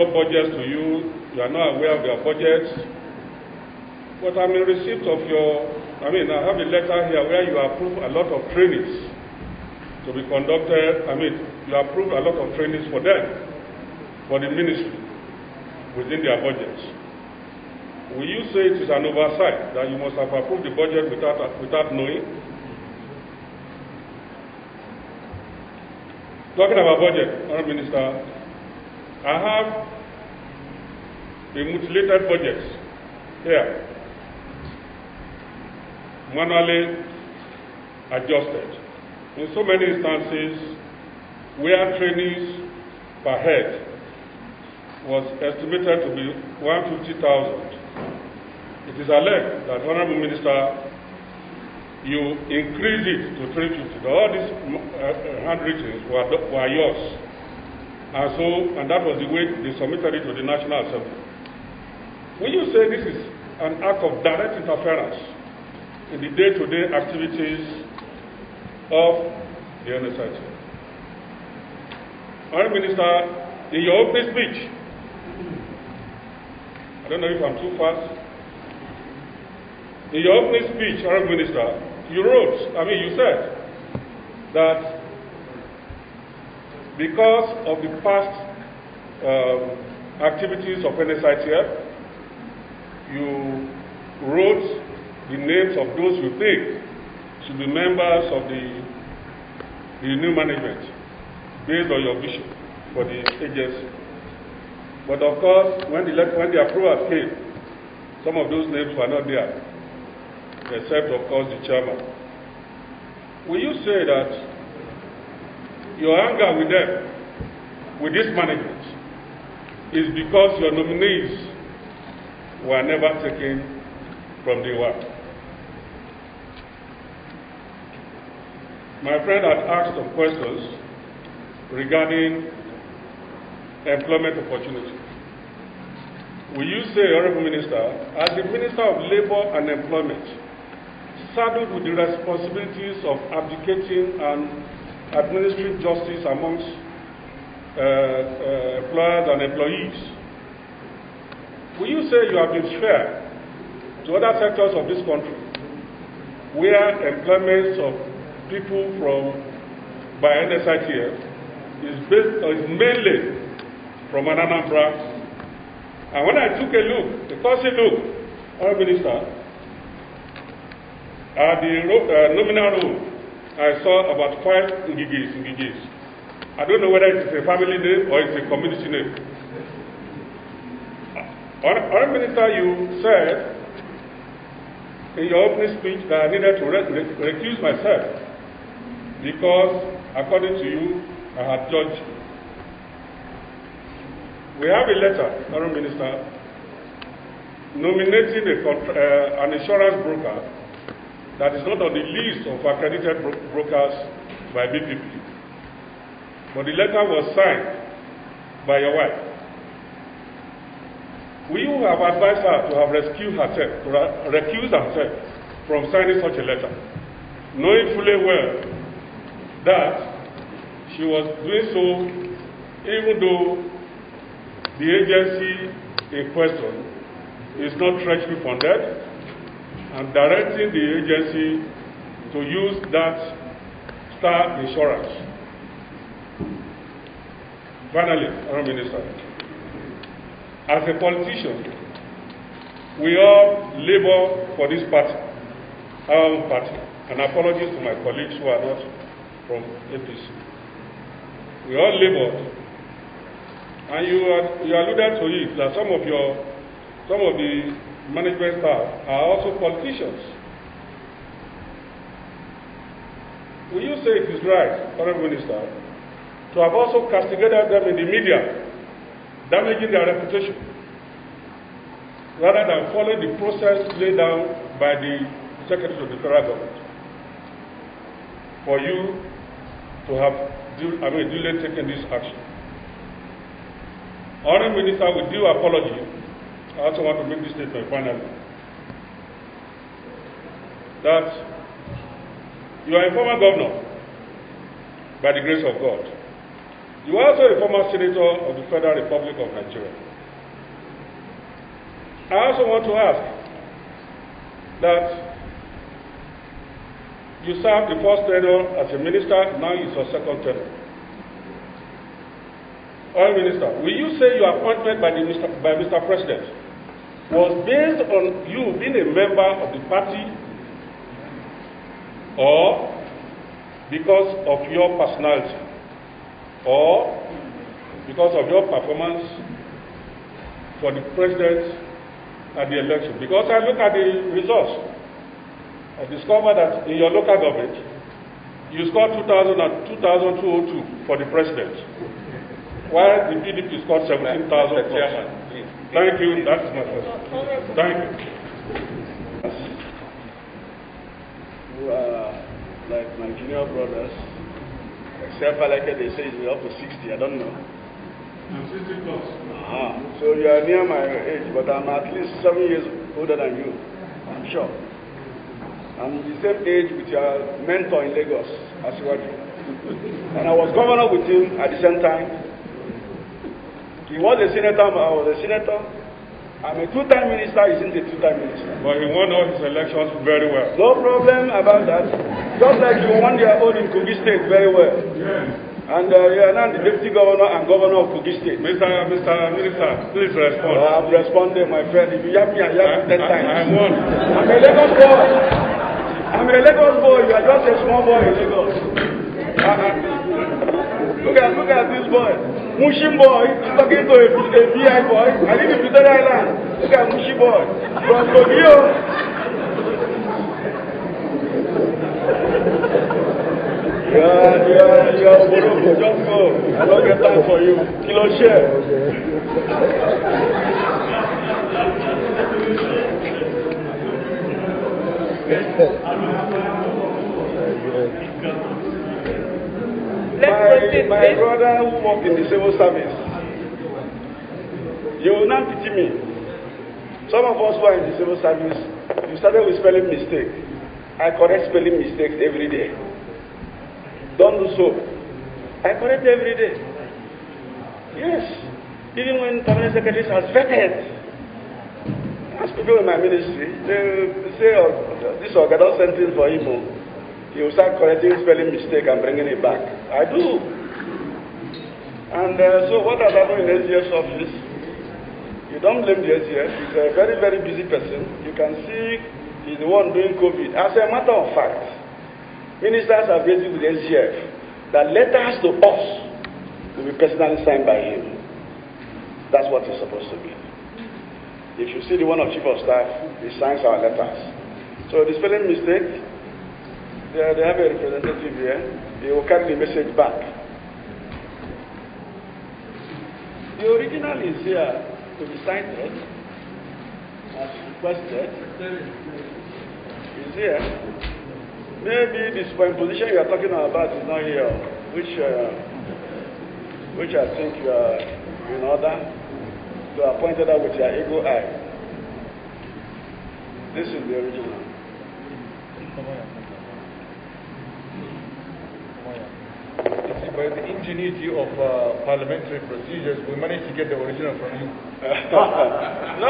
budgets to you, you are not aware of their budgets. But I'm in receipt of I have a letter here where you approve a lot of trainings to be conducted. You approve a lot of trainings for them, for the ministry, within their budgets. Will you say it is an oversight that you must have approved the budget without knowing? Talking about budget, Honourable Minister, I have a mutilated budget here, manually adjusted. In so many instances, where trainees per head was estimated to be 150,000, it is alleged that, Honourable Minister, you increased it to 350. All these handwritings were yours. And that was the way they submitted it to the National Assembly. When you say this is an act of direct interference in the day-to-day activities of the NSIT, Honourable Minister, in your opening speech, I don't know if I'm too fast. In your opening speech, Honourable Minister, you said that because of the past activities of NSITF, you wrote the names of those you think should be members of the new management based on your vision for the agency. But of course, when the approval came, some of those names were not there, except of course the chairman. Will you say that your anger with them, with this management, is because your nominees were never taken from the work? My friend had asked some questions regarding employment opportunity. Will you say, Honourable Minister, as the Minister of Labour and Employment, saddled with the responsibilities of abdicating and administering justice amongst employers and employees, will you say you have been fair to other sectors of this country where employment of people by NSITF is mainly from Anambra? And when I took a cursory look, Honourable Minister, at the nominal roll, I saw about 5 Ngigis. I don't know whether it's a family name or it's a community name. Honourable Minister, you said in your opening speech that I needed to recuse myself because, according to you, I had judged you. We have a letter, Honourable Minister, nominating an insurance broker that is not on the list of accredited brokers by BPP. But the letter was signed by your wife. Will you have advised her to have recused herself from signing such a letter, knowing fully well that she was doing so even though the agency in question is not treasury funded, and directing the agency to use that Star Insurance? Finally, Honourable Minister, as a politician, we all labor for this party, our own party, and apologies to my colleagues who are not from APC. We all labored, and you alluded to it that some of the management staff are also politicians. Will you say it is right, Honourable Minister, to have also castigated them in the media, damaging their reputation, rather than following the process laid down by the Secretary of the Federal Government, for you to have duly taken this action? Honourable Minister, with due apology, I also want to make this statement finally, that you are a former governor by the grace of God. You are also a former senator of the Federal Republic of Nigeria. I also want to ask that you served the first tenure as a minister, now it's your second tenure. Oil Minister, will you say your appointment by Mr. President was based on you being a member of the party or because of your personality or because of your performance for the president at the election? Because I look at the results, I discovered that in your local government, you scored 2,202 for the president, while the PDP scored 17,000. Thank you. That's my question. Thank you. Who are like my junior brothers, except like they say it's up to 60. I don't know. I'm 60 plus. So you are near my age, but I'm at least 7 years older than you. I'm sure. I'm the same age with your mentor in Lagos, Asiwaju. And I was governor with him at the same time. He was a senator, I was a senator. I'm a two-time minister, he's not a two-time minister. But he won all his elections very well. No problem about that. Just like you won your own in Kogi State very well. Yes. And you are now the deputy governor and governor of Kogi State. Mr. Minister, please respond. I'm responding, my friend. If you have me, I have you 10 times. I won. I'm a Lagos boy. I'm a Lagos boy. You are just a small boy in Lagos. Look at this boy. Mushi boy. He's talking to a BI boy. I live in Victoria Island. Look at Mushi boy. From Tokyo. Yeah, Boroko, just go. I don't get time for you. Kilo share. My brother who worked in the civil service, you will not pity me. Some of us who are in the civil service, you started with spelling mistake. I correct spelling mistakes every day. Don't do so. I correct every day. Yes. Even when permanent secretaries are vetted. Ask people in my ministry, they say, oh, this organ don't send things for him. He will start correcting spelling mistake and bringing it back. I do. And so what has happened in SGF's office? You don't blame the SGF. He's a very, very busy person. You can see he's the one doing COVID. As a matter of fact, ministers have raised it with the SGF that letters to us will be personally signed by him. That's what it's supposed to be. If you see the one of Chief of Staff, he signs our letters. So the spelling mistake, they have a representative here. They will carry the message back. The original is here to be signed as requested. It's here. Maybe the superimposition you are talking about is not here, which I think you are in order to appoint that with your ego eye. This is the original. By the ingenuity of parliamentary procedures, we managed to get the original from you. No.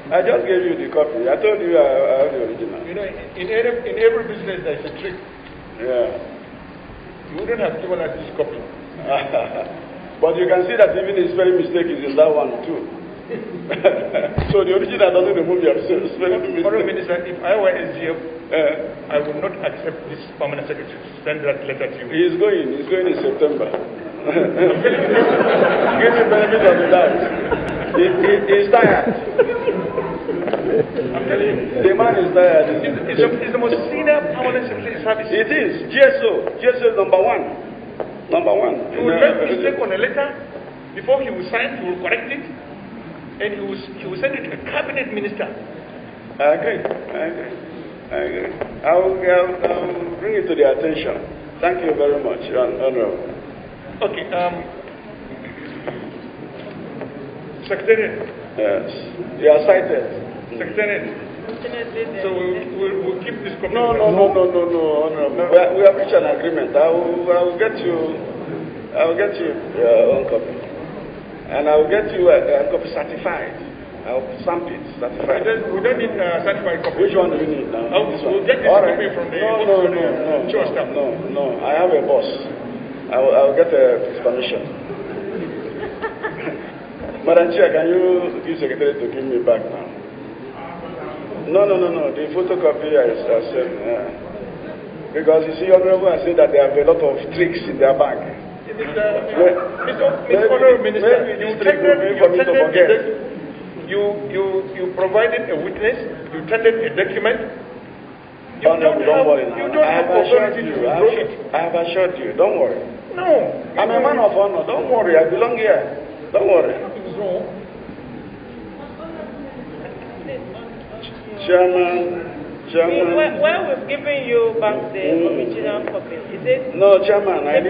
I just gave you the copy. I told you I have the original. You know, in every business there's a trick. Yeah. You wouldn't have given us this copy. But you can see that even the spelling mistake is in that one too. So the original doesn't remove your spelling mistake. Foreign Minister, if I were SGF, I would not accept this permanent secretary to send that letter to you. He's going in September. Give me benefit of the doubt. He's tired. I'm telling you. The man is tired. It's the most senior permanent secretary service. It is. GSO is number one. Number one. He will make a mistake on a letter. Before he will sign, he will correct it. And he will send it to a cabinet minister. I agree. I'll bring it to their attention. Thank you very much, Honorable. Okay. Secretariat. Yes. You are cited. Secretariat. So we'll keep this copy. No, Honorable. We have reached an agreement. I will get you I will get you your own copy. And I will get you a copy certified. I will stamp it, certified. We don't need certified copy. Which one do you need now? This one. We'll get this copy from the No. I have a boss. I will get his permission. Madam Chair, can you give Secretary to give me back now? No. The photocopy I said. Because you see, Honorable, I say that they have a lot of tricks in their bank. Honorable Minister, you provided a witness, you tendered a document. Don't worry. You don't have authority to withdraw it. I have assured you, don't worry. No. I'm a man of honor, don't worry, I belong here. Don't worry. Chairman. When we've given you back the original copy, is it? No, Chairman, if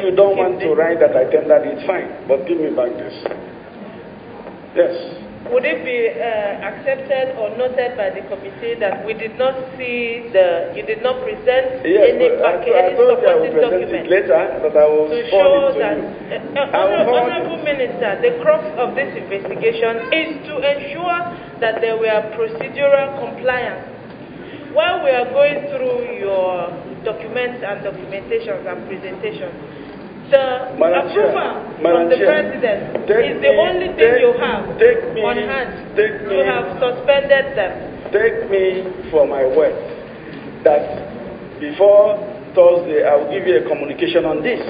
you don't want to write that I tendered, it's fine. But give me back this. Yes. Would it be accepted or noted by the committee that we did not see you did not present any supporting document later, but I will to show that Honorable Minister, the crux of this investigation is to ensure that there were procedural compliance. While we are going through your documents and documentations and presentations, the approval from the President is the only thing you have on hand. You have suspended them. Take me for my word that before Thursday I will give you a communication on this.